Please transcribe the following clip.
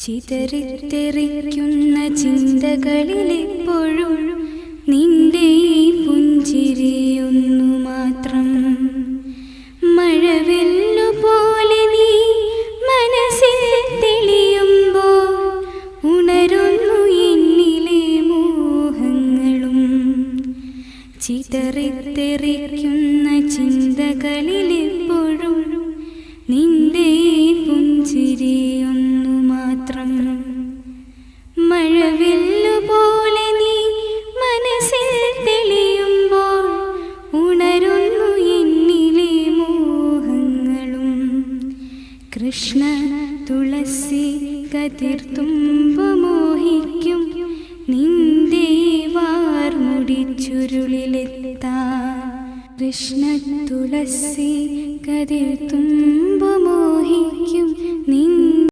ചിതറിത്തെറിക്കുന്ന ചിന്തകളിലെപ്പോഴും നിന്റെ ഈ പുഞ്ചിരിയൊന്നു മാത്രം. മഴവെല്ലുപോലെ നീ മനസ്സിൽ തെളിയുമ്പോൾ ഉണരുന്നു എന്നിലെ മോഹങ്ങളും. ചിതറിത്തെറിക്കുന്ന ചിന്തകളിലെപ്പോഴും നിന്റെ ഈ പുഞ്ചിരിയൊന്നു മാത്രം. മഴവില്ലുപോലെ നീ മനസ്സിൽ തെളിയുമ്പോൾ ഉണരുന്നു എന്നിലെ മോഹങ്ങളും. കൃഷ്ണ തുളസി കതിർത്തുമ്പ് മോഹിക്കും നിന്റെ വാർമുടിച്ചുരുളിലെത്താൻ. കൃഷ്ണ തുളസി കതിർത്തുമ്പ് മോഹിക്കും നിന്റെ